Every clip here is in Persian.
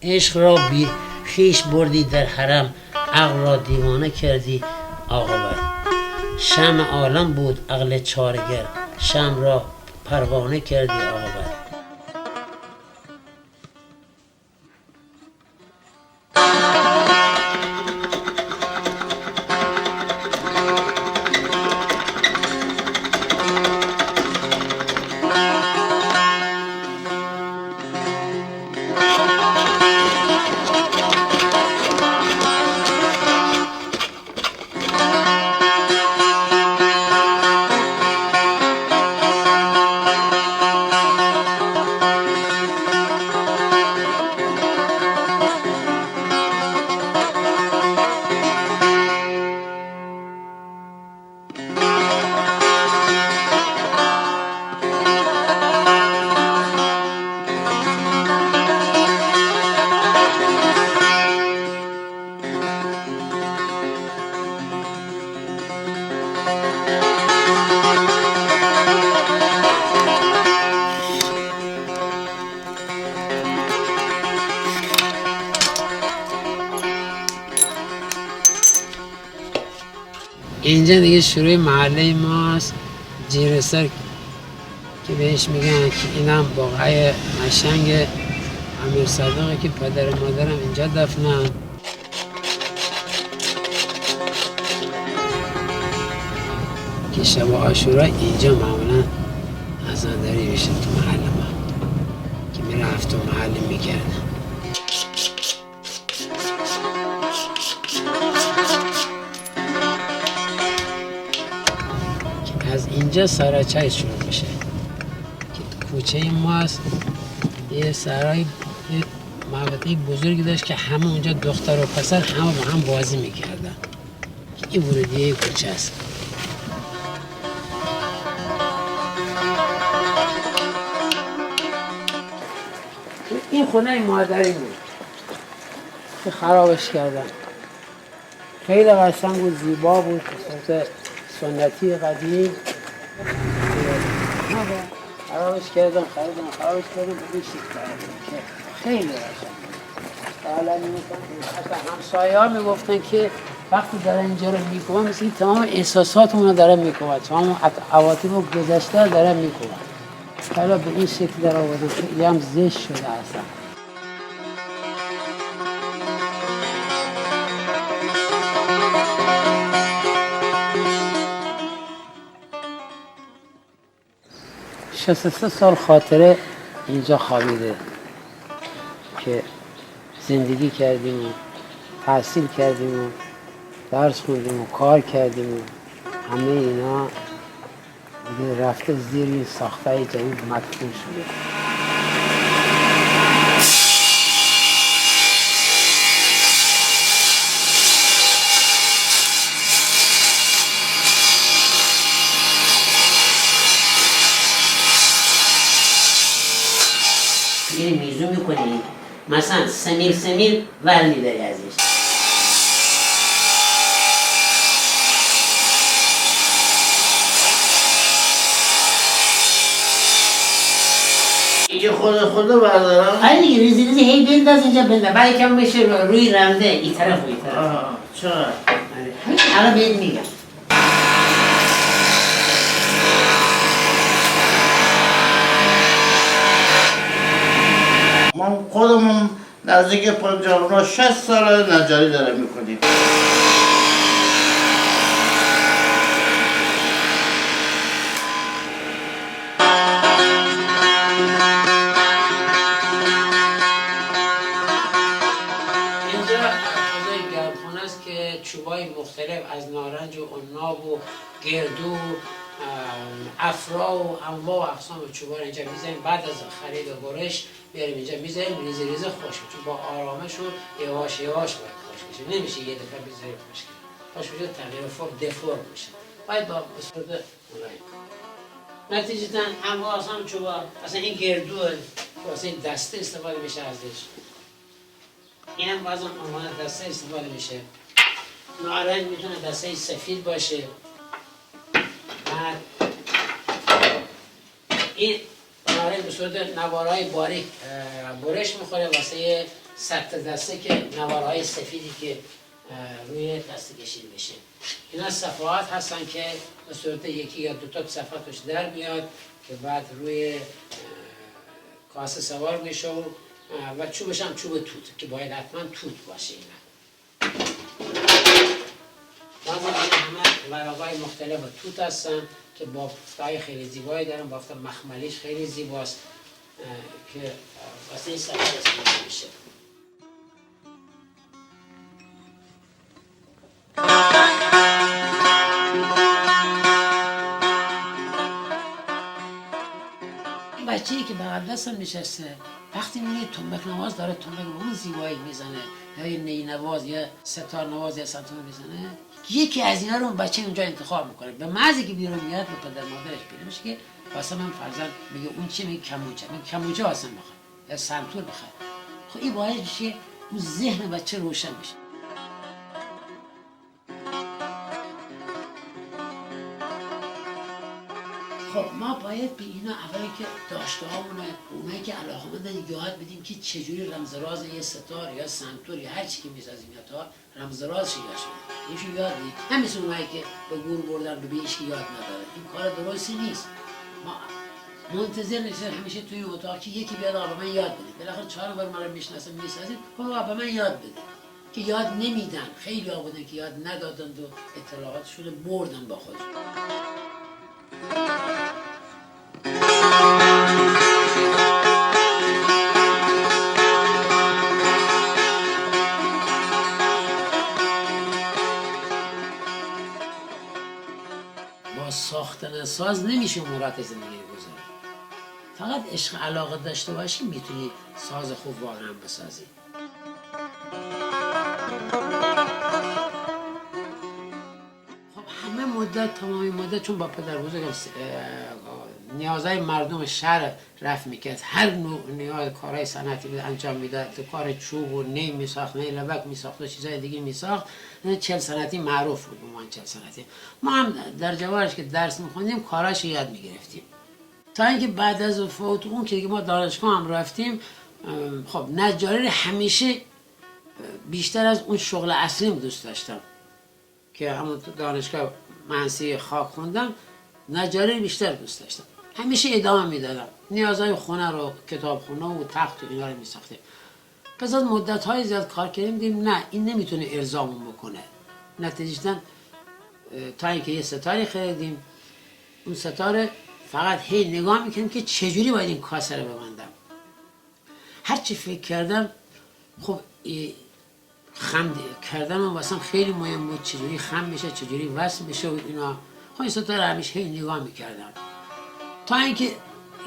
عشق را بی خیش بردی در حرم، عقل را دیوانه کردی عاقبت. شمع عالم بود عقل چارگر، شمع را پروانه کردی عاقبت. اینجا دیگه شروع محله ماست، جیرسر که بهش میگن که اینم باقای مشنگ امیر صادقه که پدر و مادرم اینجا دفنن. که شب عاشورا اینجا معمولا عزاداری میشه تو محل ما که میرفت و محل میکردن. از اینجا سراچای شروع میشه که کوچه ماست. یه سرای یه محوطه بزرگی داشت که همه اونجا دختر و پسر همه با هم بازی میکردن. این ورودیه کوچه است. این خونه مادری بود که خرابش کردن. خیلی قشنگ و زیبا بود به صورت سنتی قدیم. خرابش کردن خرابش کردن بگیشید کردن. خیلی قشنگ. حالا میگفتن همسایه ها میگفتن که وقتی داره اینجا رو میکنن مثل تمام احساساتمون رو داره میکنن، تمام عواطف و گذشته رو داره میکنن. حالا به این شکل در آوردن خیلی هم زشت شده اصلا. شصت سال خاطره اینجا خوابیده که زندگی کردیم و تحصیل کردیم و درس خوندیم و کار کردیم و همه اینا دیگه رفته زیر این ساختای جدید مدفون شده. میری میزون میکنی مثلا سمیل ور میبری ازش. اینجا خدا بردارم؟ آره دیگه ریزی هی بنداز اینجا بنداز بعد کم بشه روی رنده این طرف و این طرف. چرا؟ الان بهت میگم. ما خودمون نزدیک 50 سال نجاری دارم میکنیم. چوبای مختلف از نارنج و عناب و گردو افرا و انواع و اقسام چوبا اینجا میزنیم. بعد از خرید و برش بیاریم اینجا میزنیم ریزه ریزه خشک چون با آرامش و یواش یواش باید خشک بشه. نمیشه یه دفعه بذاری خشک بشه تغییر فرم دفرم میشه. باید با صورت ملایم. نتیجتا انواع اقسام چوبا مثلا این گردو واسه این دسته استفاده میشه ازش. این هم بعضا عنوان دسته استفاده میشه. نارنج میتونه دسته سفید باشه. بعد این نارنج به صورت نوارهای باریک برش میخوره واسه ست دسته که نوارهای سفیدی که روی دسته کشید بشه. اینا صفحات هستن که به صورت یکی یا دوتا صفحه توش در میاد که بعد روی کاسه سوار میشه و چوبش هم چوب توت که باید حتما توت باشه. اینا همه ورقای مختلف توت هستن که بافتای خیلی زیبایی دارن. بافت مخملیش خیلی زیباست که واسه این صفحه استفاده میشه. بچه‌ای که بغل دستم نشسته وقتی می‌بینی تنبک نواز داره تنبک به اون زیبایی میزنه یا یه نی نواز یا ستار نواز یا سنتور میزنه، یکی از اینا رو اون بچه اونجا انتخاب میکنه. به محضی که بیرون میاد به پدر مادرش پیدا میشه که واسه من فرزند میگه اون چی؟ میگه کموچه. میگه کموچه واسه من بخواد یا سنتور بخواد. خب این باعث میشه اون ذهن بچه روشن میشه. خب ما باید به اینا اولی که داشته هامونه اونایی که علاقه‌مندن یاد بدیم که چجوری رمز راز یه ستار یا سنتور یا هر چی که میسازیم یا تا رمز رازش یاد شده. اینشو یاد بدیم. همین اونایی که به گور بردن به بیش که یاد نداره. این کار درستی نیست. ما منتظر نیستیم همیشه توی اتاق که یکی بیاد آقا به من یاد بده. بالاخره 4 بار ما رو میشناسن میسازید. خب آقا به من یاد بده. که یاد نمیدن. خیلی ها بودن که یاد ندادن و اطلاعاتشون بردن با خودشون. با ساختن ساز نمیشه مراد زندگی گذاری. فقط عشق علاقه داشته باشی میتونی ساز خوب واقعا بسازی. خب همه مدت تمامی مدت چون با پدر بزرگم نیازهای مردم شهر رفت میکرد، هر نوع نیاز کارهای صنعتی انجام میداد، کار چوب و نی میساخت، نی لبک میساخت و چیزای دیگه میساخت. 40 صنعتی معروف بود. من 40 صنعتی ما هم در جوارش که درس میخوندیم کاراش یاد میگرفتیم تا اینکه بعد از فوت اون که ما دانشگاه هم رفتیم. خب نجاری همیشه بیشتر از اون شغل اصلیم دوست داشتم که همون دانشگاه مهندسی خاک خوندم. نجاری بیشتر دوست داشتم، همیشه ادامه میدادم. نیازهای خونه رو کتاب خونه و تخت و اینا رو میساختیم. پس از مدت‌های زیاد کار کردیم دیدیم نه این نمیتونه ارضامون بکنه. نتیجتاً تا اینکه یه ستاره خریدیم. اون ستاره فقط هی نگاه میکنیم که چجوری باید این کاسه رو ببندم. هرچی فکر کردم خب خم کردن واسم خیلی مهم بود. چجوری خم بشه، چجوری وصل بشه و اینا. خب این ستاره همیشه هی نگاه میکردم تا اینکه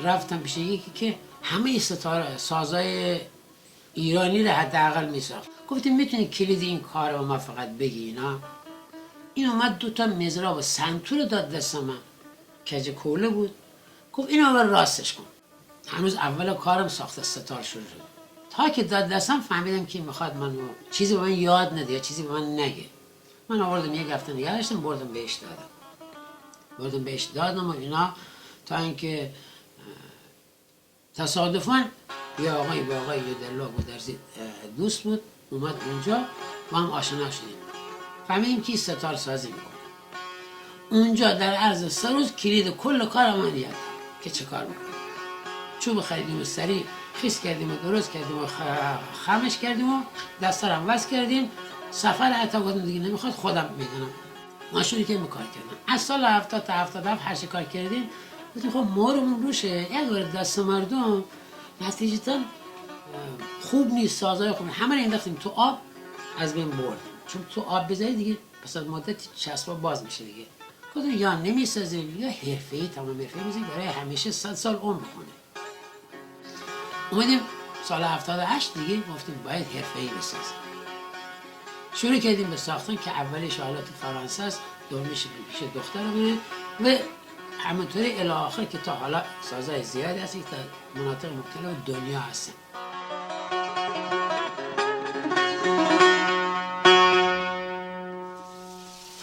رفتم پیش یکی که همه ستاره سازای ایرانی رو حداقل میساخت. گفتیم میتونی کلید این کار رو ما فقط بگی اینا. این اومد 2 تا مزراب و سنتور داد دست من، کج کوله بود. گفت اینو اول راستش کن. هنوز اول کارم ساخت ستار شروع شد. تا که داد دستم فهمیدم که میخواد من چیزی به من یاد نده یا چیزی به من نگه. من آوردم 1 هفته نگه داشتم، بردم بهش دادم و اینا تا اینکه تصادفاً یه آقای یودلا گودرزی دوست بود اومد اونجا با هم آشنا شدیم. فهمیدیم که ستار سازی میکنه. اونجا در عرض 3 روز کلید کل کار من یاد که چه کار میکنه. چوب خریدیم و سریع خیس کردیم و درست کردیم و خمش کردیم و دستارم وصل کردیم. سفر حتی گفتم دیگه نمیخواد خودم میدونم. ما شروع کردیم کار کردن. از سال 70 تا 77 هر چی کار کردیم. گفتیم خب مهرمون روشه، یک بار دست مردم نتیجتاً خوب نیست، سازای خوب همه رو انداختیم تو آب، از بین بردیم. چون تو آب بذاری دیگه پس از مدتی چسبا باز میشه دیگه. گفتیم یا نمیسازیم یا حرفه‌ای تمام حرفه‌ای می‌ذاریم برای همیشه 100 سال عمر بکنه. اومدیم سال 78 دیگه گفتیم باید حرفه‌ای بسازیم. شروع کردیم به ساختن که اولیش حالا تو فرانسه است، دومیش پیش دخترمونه و همونطوری الی آخر که تا حالا سازهای زیادی هست که تا مناطق مختلف دنیا هستن.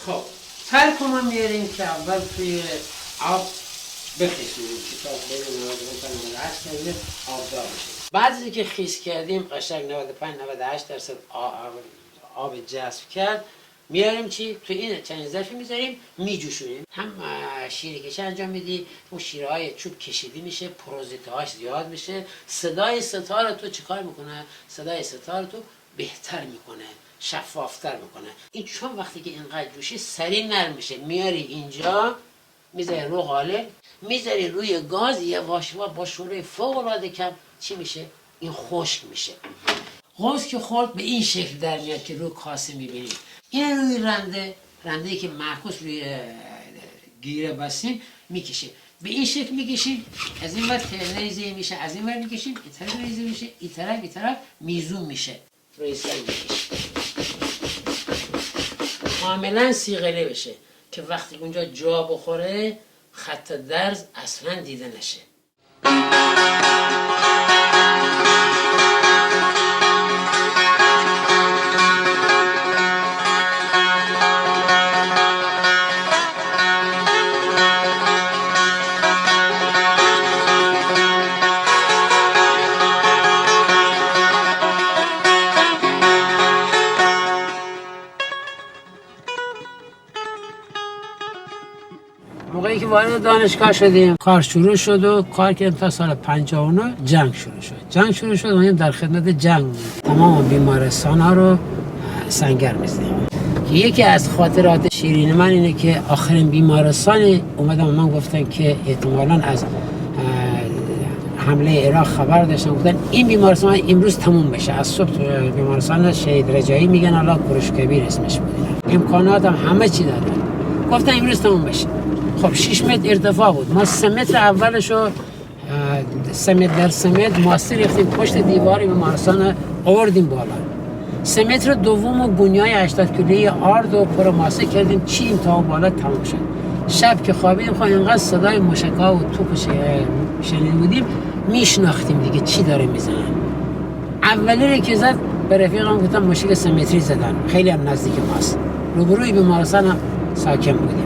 خب ترک ما میاریم که اول توی آب بخیسونیم که تا بین 90 تا 98 درجه آبدار بشه. بعد از اینکه خیس کردیم قشنگ 95-98% آب جذب کرد، میاریم چی؟ تو این چند ظرفی میذاریم میجوشونیم. هم شیره کشی انجام میدی، اون شیره های چوب کشیدی میشه، پروزیته هاش زیاد میشه. صدای ستار تو چیکار میکنه؟ صدای ستار تو بهتر میکنه، شفافتر میکنه. این چون وقتی که اینقدر جوشی سریع نرم میشه، میاری اینجا میذاری رو قالب، میذاری روی گاز، یه واشوا با شوره فوق العاده کم چی میشه؟ این خشک میشه. قوز که خورد به این شکل در میاد که روی کاسه میبینید. این روی رنده‌ای که معکوس روی گیره بستیم میکشیم. به این شکل میکشیم، از این ور ریزه میشه، از این ور میکشیم، این طرف ریزه میشه، این طرف میزون میشه. روی سر میکشیم کاملا سیغلی بشه که وقتی اونجا جا بخوره خط درز اصلا دیده نشه. موقعی که وارد دانشگاه شدیم کار شروع شد و کار کردیم تا سال 59 جنگ شروع شد و در خدمت جنگ بود. تمام بیمارستان ها رو سنگر می‌زدیم. یکی از خاطرات شیرین من اینه که آخرین بیمارستان اومدم من گفتن که احتمالاً از حمله عراق خبر داشتن، گفتن این بیمارستان امروز تموم بشه. از صبح بیمارستان شهید رجایی میگن الله کوروش کبیر اسمش بود، امکانات هم همه چی داره، گفتن امروز تموم بشه. خب 6 متر ارتفاع بود، ما 3 متر اولشو 3 متر در 3 متر ماسه ریختیم پشت دیوار بیمارستان آوردیم بالا. 3 متر دوم و گونیای 80 کیلویی آرد و پر ماسه کردیم چیم تا بالا تموم شد. شب که خوابیدیم خب اینقدر صدای موشک‌ها و توپ شنیده بودیم میشناختیم دیگه چی داره میزنن. اولی که زد به رفیقم گفتم موشک 3 متری زدن، خیلی هم نزدیک ماست، روبروی بیمارستان هم ساکن بودیم.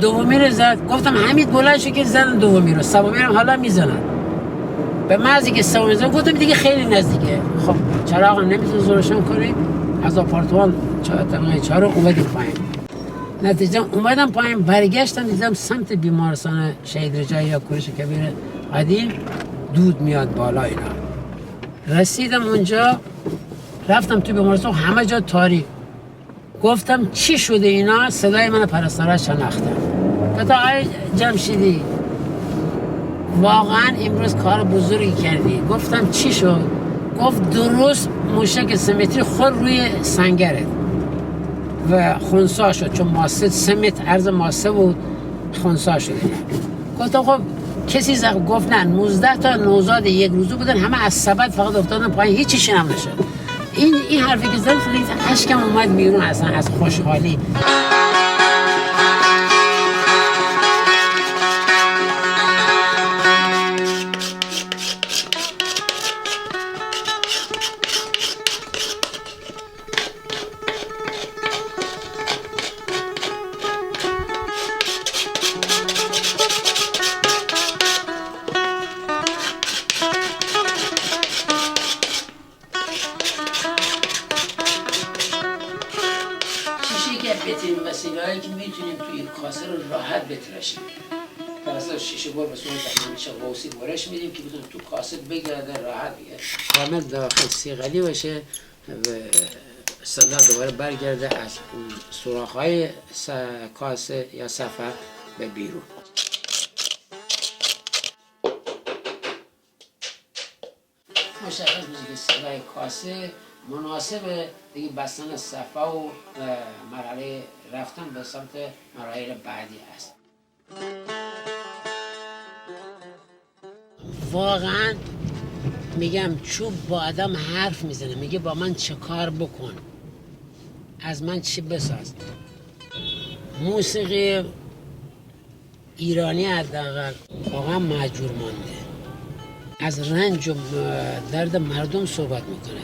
دومی رو زد، گفتم حمید بلند شو که زدن دومی رو، سومی رو حالا میزنن. به محضی که سومی زدن گفتم دیگه خیلی نزدیکه. خب چراغ نمیتونیم روشن کنیم، از آپارتمان طبقه 4 اومدیم پایین. نتیجه اومدم پایین، برگشتم دیدم سمت بیمارستان شهید رجایی یا کوروش کبیر قدیم دود میاد بالا. اینا رسیدم اونجا، رفتم تو بیمارستان، همه جا تاریک. گفتم چی شده اینا؟ صدای من پرستارا شناختم. گفتم آی جمشیدی واقعا امروز کار بزرگی کردی. گفتم چی شد؟ گفت درست موشک 3 متری خود روی سنگره و خونسا شد، چون ماسه 3 متر عرض ماسه بود، خونسا شد. گفتم خب کسی زخم؟ گفت نه، 19 تا نوزاد یک روزه بودن، همه از سبد فقط افتادن پایین، هیچی شنم نشد. این حرفی که زدم خیلی اشکم اومد بیرون اصلا از خوشحالی. بهترین وسیله‌ای که میتونیم توی کاسه رو راحت بتراشیم. مثلا شیشه بار به صورت همیشه قوسی برش میدیم که بتونه تو کاسه بگرده، راحت بگرده، کامل داخل سیغلی باشه و صدا دوباره برگرده از سوراخ‌های کاسه یا صفحه به بیرون. مشخص میشه که صدای کاسه مناسب دیگه بستن صفحه و مرحله رفتن به سمت مراحل بعدی است. واقعا میگم چوب با آدم حرف میزنه، میگه با من چه کار بکن، از من چی بساز. موسیقی ایرانی حداقل واقعا مهجور مانده، از رنج و درد مردم صحبت میکنه.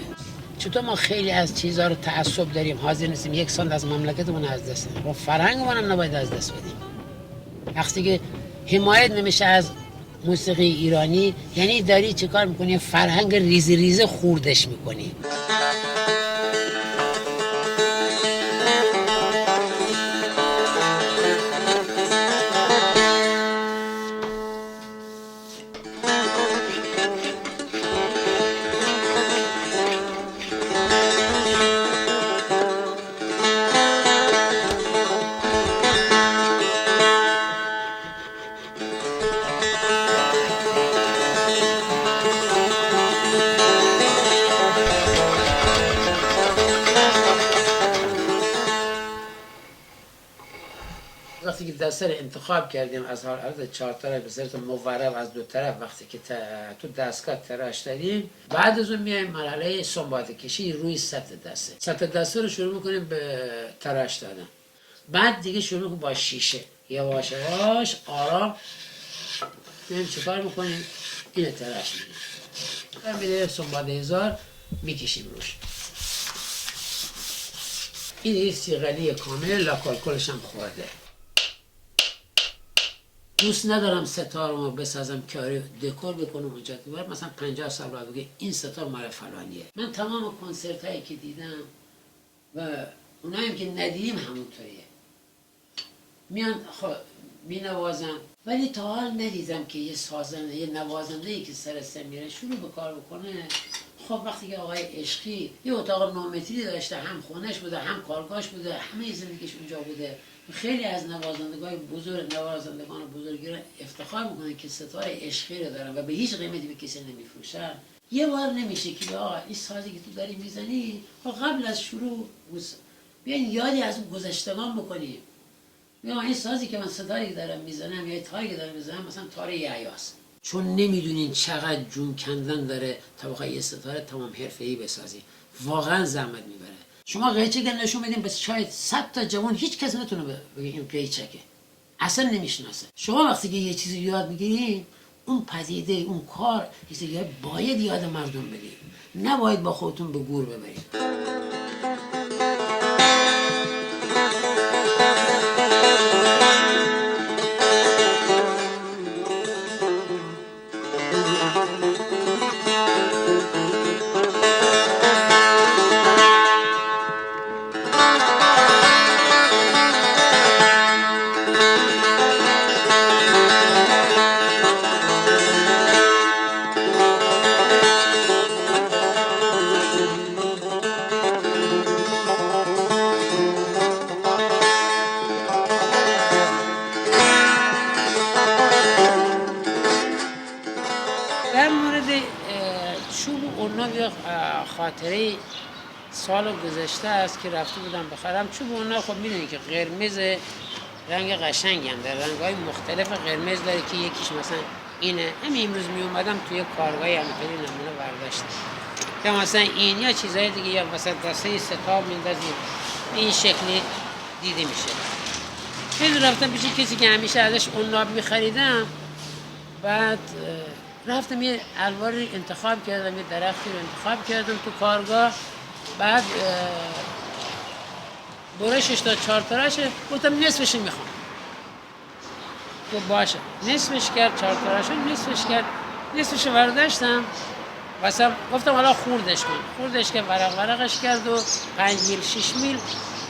چطور ما خیلی از چیزها رو تعصب داریم، حاضر نیستیم 1 سانت از مملکتمون از دست بدیم، و فرهنگمون هم نباید از دست بدیم. وقتی که حمایت نمیشه از موسیقی ایرانی یعنی داری چه کار میکنی؟ فرهنگ ریزی ریزه خوردش میکنی. وقتی که دسته رو انتخاب کردیم از حالت 4 طرف به صورت مورب از 2 طرف، وقتی که تو دستگاه تراش دادیم، بعد از اون میایم مرحله سنباده کشی روی سطح دسته. سطح دسته رو شروع میکنیم به تراش دادن. بعد دیگه شروع میکنیم با شیشه یواش یواش آرام میایم چیکار میکنیم؟ اینو تراش میدیم. بعد میده سنباده هزار میکشیم روش. این دیگه سیغلی کامل، لاکالکلش هم خورده. دوست ندارم ستارمو بسازم که دکور بکنم اونجا دیوار، مثلا 50 سال بعد بگه این ستار مال فلانیه. من تمام کنسرت هایی که دیدم و اونایی که ندیدیم همونطوریه، میان می نوازن، ولی تا حال ندیدم که یه نوازنده ای که سر میره شروع به کار بکنه. خب وقتی که آقای عشقی یه اتاق 9 متری داشته، هم خونش بوده هم کارگاهش بوده، همه زندگیش اونجا بوده. خیلی از نوازندگان بزرگی رو افتخار میکنن که ستار عشقی رو دارن و به هیچ قیمتی به کسی نمیفروشن. یه بار نمیشه که این سازی که تو داری میزنی قبل از شروع بیاین یادی از اون گذشتگان بکنیم. این سازی که من ستاری دارم میزنم یا تاری که دارم میزنم مثلا تار یحیاست، چون نمیدونین چقدر جون کندن داره تا بخوای یه ستاره تمام حرفه‌ای بسازی. واقعا زحمت میبره. شما قیچک نشون بدین بس شاید 100 تا جوان هیچ کس نتونه بگه این قیچکه، اصلا نمیشناسه. شما وقتی که یه چیزی یاد میگیرین، اون پدیده اون کار باید یاد مردم بدین، نباید با خودتون به گور ببرید. در مورد چوب اوناب یه خاطره سال گذشته است که رفته بودم بخرم. چوب اوناب خب میدونی که قرمز رنگ قشنگی هم داره، رنگ‌های مختلف قرمز داره که یکیش مثلا اینه. همین امروز می اومدم توی کارگاهی همینطوری نمونه برداشتم که مثلا این یا چیزهای دیگه، یا مثلا دسته ستار میندازیم این شکلی دیده میشه. خیلی رفتم پیش کسی که همیشه ازش اوناب میخریدم، بعد رفتم یه الوار رو انتخاب کردم، یه درختی رو انتخاب کردم تو کارگاه. بعد برشش تا 4 تراشه، گفتم نصفش میخوام. گفت باشه، نصفش کرد، 4 تراشه نصفش کرد. نصفش برداشتم واسه گفتم حالا خوردش کن. خوردش که ورقش کرد و 5 میل 6 میل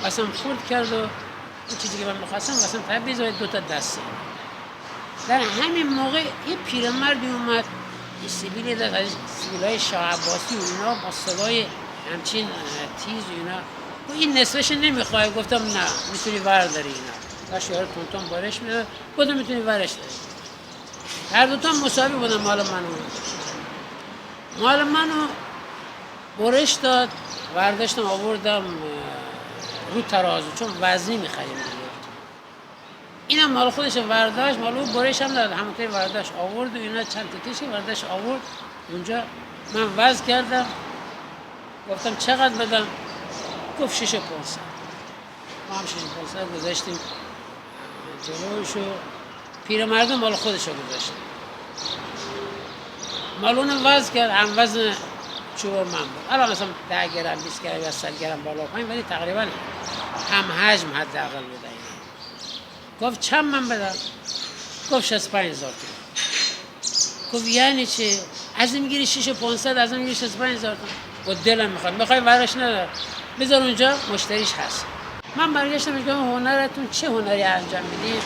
واسه خورد کرد و این چیزی که من میخواستم واسه تبریز و 2 تا دسته. در همین موقع یه پیرمردی اومد، یه سیبیلی داد از سیبیل‌های شاه عباسی و اینا، با صدای همچین تیز و اینا. و این نصفش نمیخوای؟ گفتم نه، میتونی ورداری اینا. داشت یارو تونتون بارش میداد، گفتم میتونی ورش داری. هر دوتا مساوی بودن مال منو برش داد، ورداشتم آوردم رو ترازو، چون وزنی میخریم دیگه. اینم مال خودش ورداشت، مال اون برش هم داد، همونطوری ورداشت آورد و اینا چند تا کشی ورداشت آورد اونجا. من وزن کردم، گفتم چقدر بدم؟ گفت 6500. ما هم 6500 گذاشتیم جلوشو. پیرمردم مال خودشو گذاشت، مال اونم وزن کرد، هم وزن چوب من بود. الان مثلا 10 گرم 20 گرم یا 100 گرم بالا پایین، ولی تقریبا هم حجم حداقل بود. گفت چند من بدم؟ گفت 65000 تومان. گفت یعنی چه؟ از این میگیری 6500 از این میگیری 65000 تومان. گفت دلم میخوای ورش نداره بذار اونجا مشتریش هست. من برگشتم گفتم هنرتون چه هنری انجام میدید؟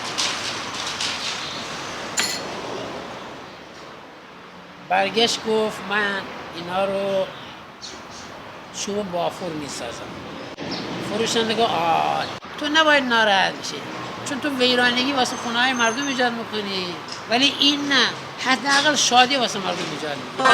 برگشت گفت من اینا رو چوب بافور میسازم. فروشنده گفت تو نباید ناراحت بشی چون تو ویرانگی واسه خونه های مردم ایجاد میکنی، ولی این نه، حداقل شادی واسه مردم ایجاد میکنی.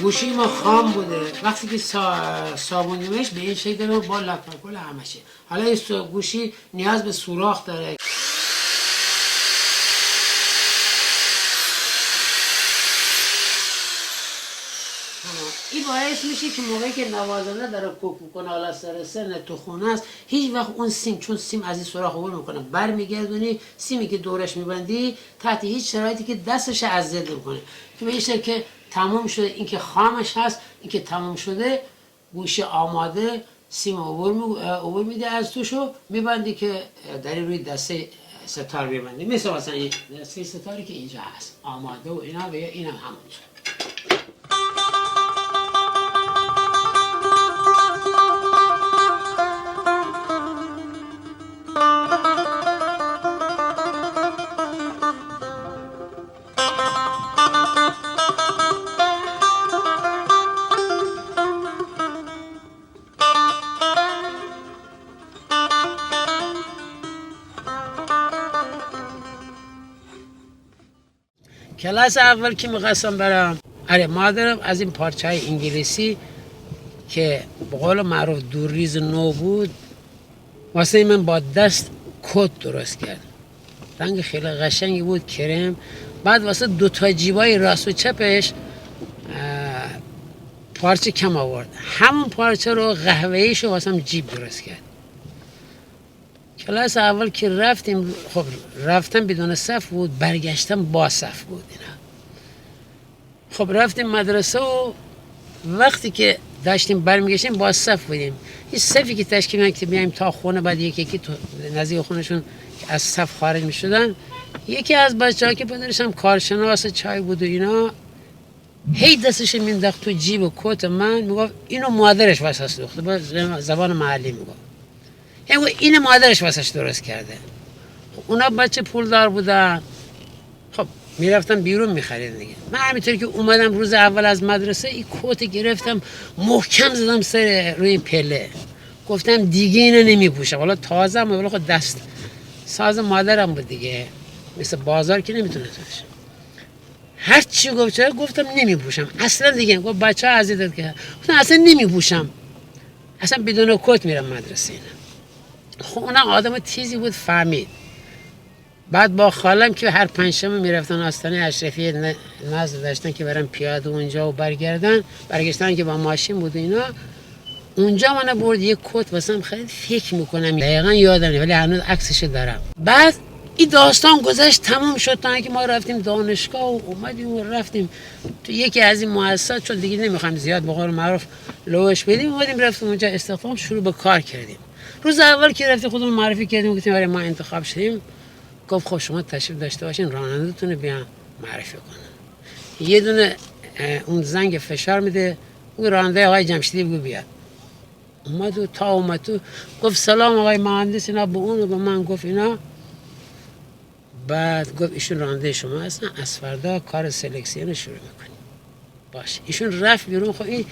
گوشی ما خام بوده، وقتی که صابونیمش به این شکل رو با لپکل همشه. حالا این گوشی نیاز به سوراخ داره. این باعث میشه که موقعی که نوازنده داره کوک میکنه حالا سر سن تو خونه است، هیچ وقت اون سیم، چون سیم از این سوراخ عبور میکنه، برمیگردونی سیمی که دورش میبندی تحت هیچ شرایطی که دستش اذیت نمیکنه، که به این شکل که تموم شده، این که خامش هست، این که تموم شده، گوشی آماده، سیم عبور میده از توشو میبندی که داری روی دسته ستار میبندی، مثل مثلا این دسته ستاری که اینجا هست آماده و اینا، و اینم همونجا. کلاس اول که میخواستم برم، مادرم از این پارچه های انگلیسی که به قول معروف دورریز نو بود واسه من با دست کت درست کرد. رنگ خیلی قشنگی بود، کرم. بعد واسه دوتا جیبای راست و چپش پارچه کم آورد، همون پارچه رو قهوه‌ایشو واسم جیب درست کرد. کلاس اول که رفتیم، خب رفتم بدون صف بود، برگشتم با صف بود اینا. خب رفتیم مدرسه و وقتی که داشتیم برمیگشتیم با صف بودیم. این صفی که تشکیل میدن که بیایم تا خونه، بعد یکی تو نزدیک خونشون از صف خارج میشدن، یکی از بچه‌ها که پدرش هم کارشناس چای بود و اینا، هی دستش مینداخت تو جیب و کت من، میگفت اینو مادرش واسش دوخته، با زبان محلی میگفت این مادرش واسش درست کرده. اونا بچه پولدار بودن، خب میرفتم بیرون میخریدن دیگه. من همینطور که اومدم روز اول از مدرسه، این کت گرفتم محکم زدم سر روی پله، گفتم دیگه اینو نمیپوشم. حالا تازه هم خود دست ساز مادرم بود دیگه، مثل بازار که نمیتونه توش. هر چی گفتم نمیپوشم اصلا دیگه. گفت بچه ها عزیزت که گفتم اصلا نمیپوشم، اصلا بدون کت میرم مدرسه. خب اونم آدم تیزی بود، فهمید. بعد با خالم که هر پنجشنبه میرفتن آستانه اشرفی نزد داشتن که برن پیاده اونجا و برگشتن که با ماشین بود اینا، اونجا من برد یک کت واسم خرید، فکر میکنم دقیقا یادم ولی هنوز عکسش دارم. بعد این داستان گذشت، تمام شد تا اینکه ما رفتیم دانشگاه و اومدیم و رفتیم تو یکی از این مؤسسات، چون دیگه نمیخوام زیاد به قول معروف لوش بدیم، اومدیم رفتیم اونجا استخدام، شروع به کار کردیم. روز اول که رفتیم خودمون معرفی کردیم، گفتیم برای ما انتخاب شدیم. گفت خب شما تشریف داشته باشین راننده‌تون بیان معرفی کنن. یه دونه اون زنگ فشار میده، اون راننده آقای جمشیدی بگو بیاد. اومد و تا اومد تو گفت سلام آقای مهندس، اینا به اون و به من گفت اینا. بعد گفت ایشون راننده شما هستن، از فردا کار سلکسیون شروع میکنیم. باشه. ایشون رفت بیرون. خب این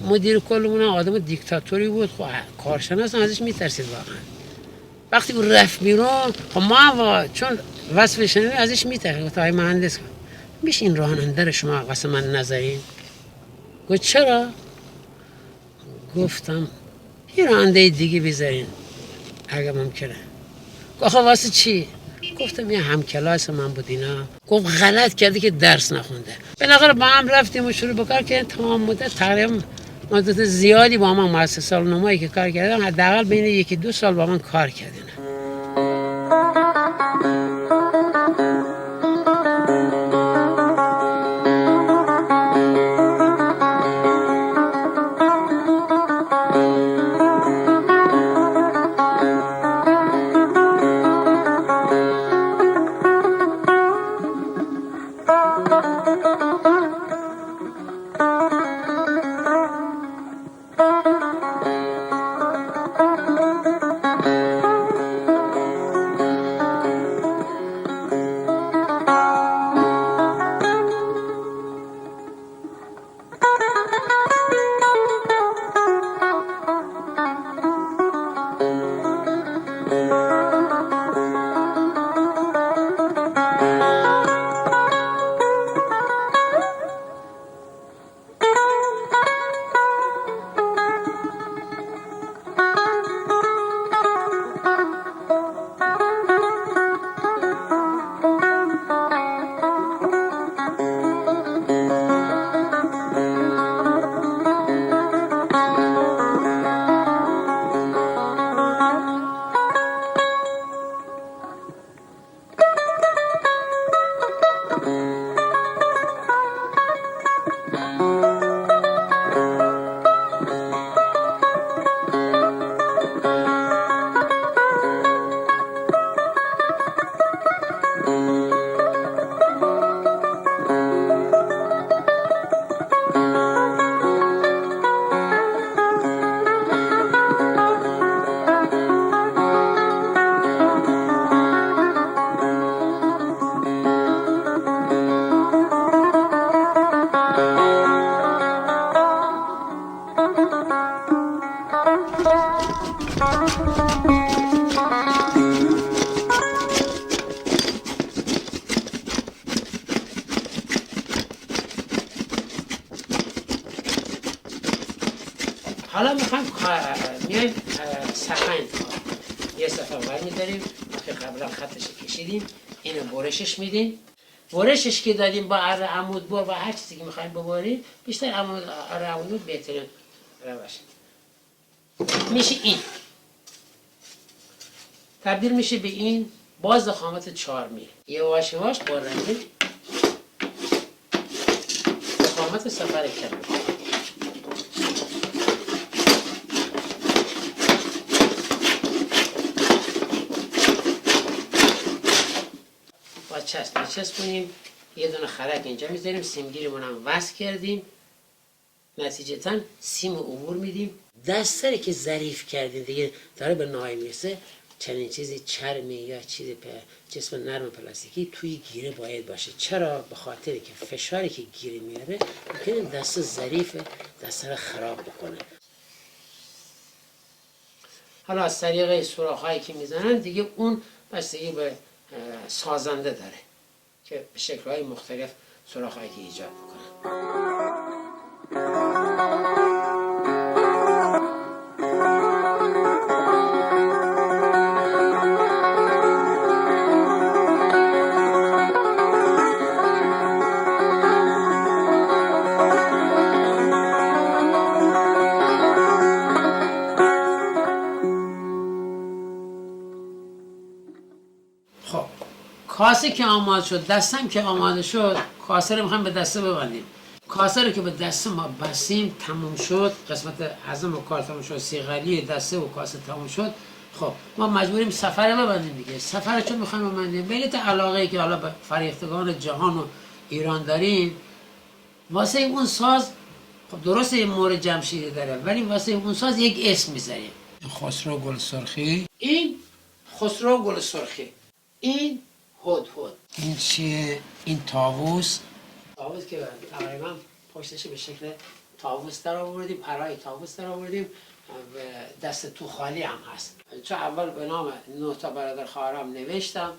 مدیر کلمون آدم دیکتاتوری بود، خب کارشناس ازش میترسید واقعا. وقتی اون رفت بیرون، خب ما چون وصفش شنیدیم ازش میترسید. گفت آقای مهندس میشه این راننده رو شما واسه من نذارین؟ گفت چرا؟ گفتم یه راننده دیگه بذارین اگه ممکنه. گفت خب واسه چی؟ گفتم یه همکلاس من بود اینا. گفت غلط کرده که درس نخونده. بالاخره با هم رفتیم و شروع به کار کردیم. تمام مدت تقریبا مدت زیادی با من مؤسسه نمایی که کار کردم، حداقل بین 1-2 سال با من کار کردن. حالا میخوایم میایم صفحه انتخاب. یه صفحه اول میداریم که قبلا خطش کشیدیم، اینو برشش میدیم. برشش که دادیم با اره عمود بر و هر چیزی که میخوایم ببریم، بیشتر اره عمود بهترین روش میشه. این تبدیل میشه به این باز خامات 4 میل. یواش یواش با رنگی خامات سفر کردیم. چسب کنیم. یه دونه خرک اینجا میذاریم، سیمگیرمون هم وصل کردیم. نتیجتا سیم عبور میدیم. دستری که ظریف کردیم دیگه داره به نهایی میرسه. چنین چیزی چرمی یا چیزی جسم نرم پلاستیکی توی گیره باید باشه. چرا؟ به خاطر که فشاری که گیره میاره ممکنه دست ظریف دست رو خراب بکنه. حالا از طریق سوراخ‌هایی که میزنن دیگه اون بستگی به سازنده داره که به شکل‌های مختلف سوراخ‌هایی که ایجاد میکنن. کاسه که آماده شد، دستم که آماده شد، کاسه رو میخوایم به دسته ببندیم. کاسه رو که به دسته ما بستیم تموم شد، قسمت هضم و کار تموم شد، سیغلی دسته و کاسه تموم شد. خب ما مجبوریم سفر رو ببندیم دیگه. سفر رو چون میخوایم ببندیم به علت علاقه‌ای که حالا به فریختگان جهان و ایران داریم، واسه اون ساز خب درسته این مورد جمشیدی داره، ولی واسه اون ساز یک اسم میذاریم. خسرو گل سرخی. این خسرو گل سرخی. این هدهد. این چیه؟ این طاووس که تقریبا پشتش به شکل طاووس در آوردیم، پرای طاووس در آوردیم، دست تو خالی هم هست. چون اول به نام 9 تا برادر خواهرام نوشتم،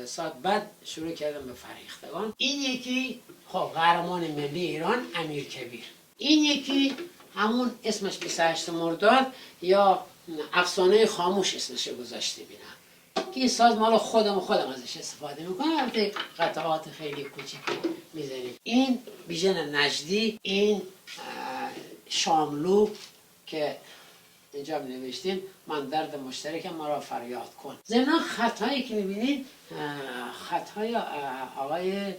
ساعت بعد شروع کردم به فریختگان. این یکی خب قهرمان ملی ایران امیرکبیر. این یکی همون اسمش 28 مرداد یا افسانه خاموش اسمش گذاشته بینم که این ساز مال خودم ازش استفاده میکنم. البته قطعات خیلی کوچیکی میزنیم. این بیژن نجدی، این شاملو که اینجا نوشتیم من درد مشترک ما را فریاد کن. ضمن خطایی که میبینید خطای آقای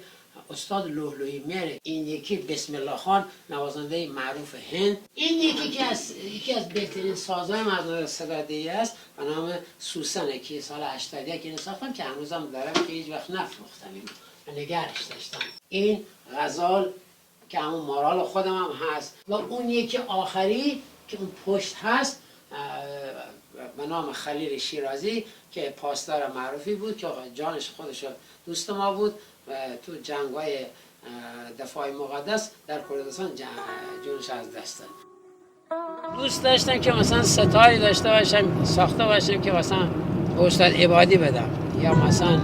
استاد لؤلؤی مهر، این یکی بسم الله خان نوازنده معروف هند، این یکی از بهترین سازهای مردم صدادهی است به نام سوسنه که سال 81 اینو ساختم که هنوزم دارم که هیچ وقت نفروختم اینو و نگرش داشتم. این غزال که همون مارال خودم هم هست و اون یکی آخری که اون پشت هست به نام خلیل شیرازی که پاسدار معروفی بود که جانش خودش دوست ما بود و تو جنگ‌های دفاع مقدس در کردستان جونش از دست داد. دوست داشتم که مثلا ستاری داشته باشم ساخته باشم که مثلا استاد عبادی بدم یا مثلا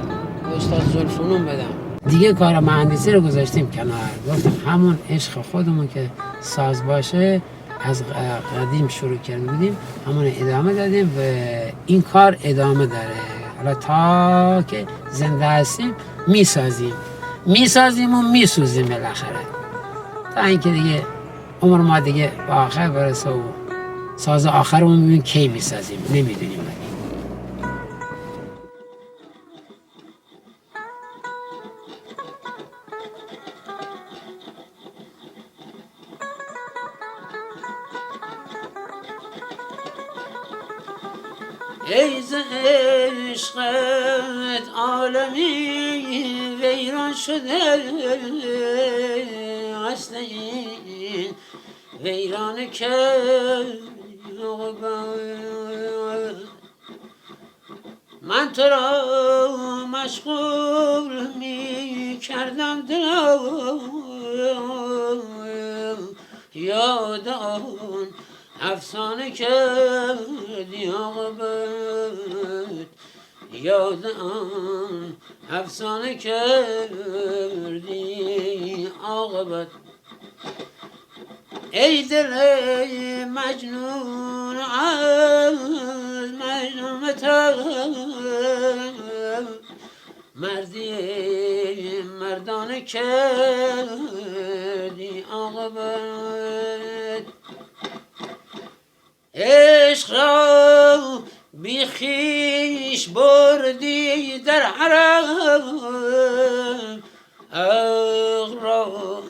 استاد زلفنون بدم. دیگه کار مهندسی رو گذاشتیم کنار، گفتم همون عشق خودمون که ساز باشه از قدیم شروع کرده بودیم همون ادامه دادیم و این کار ادامه داره. حالا تا که زنده هستیم میسازیم و میسوزیم بالاخره تا اینکه دیگه عمر ما دیگه به آخر برسه و ساز آخرمون میبینیم کی میسازیم نمیدونیم. ای ز عشقت عالمی ویران شده اصل این ویران کردی من تو را مشغول می کردم دلم یاد آن افسانه کردی عاقبت یاد آن افسانه کردی عاقبت ای دل مجنون از مجنون مردی مردانه کردی عاقبت عشق را بی خویش بردی در حرم عقل را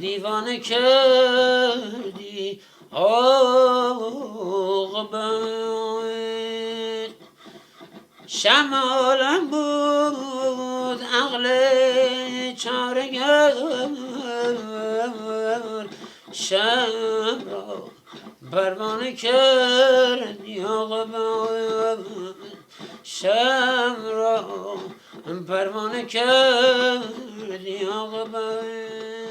دیوانه کردی عاقبت شمالم بود عقل چارگر شم را پروانه کردی عاقبت شم را پروانه کردی عاقبت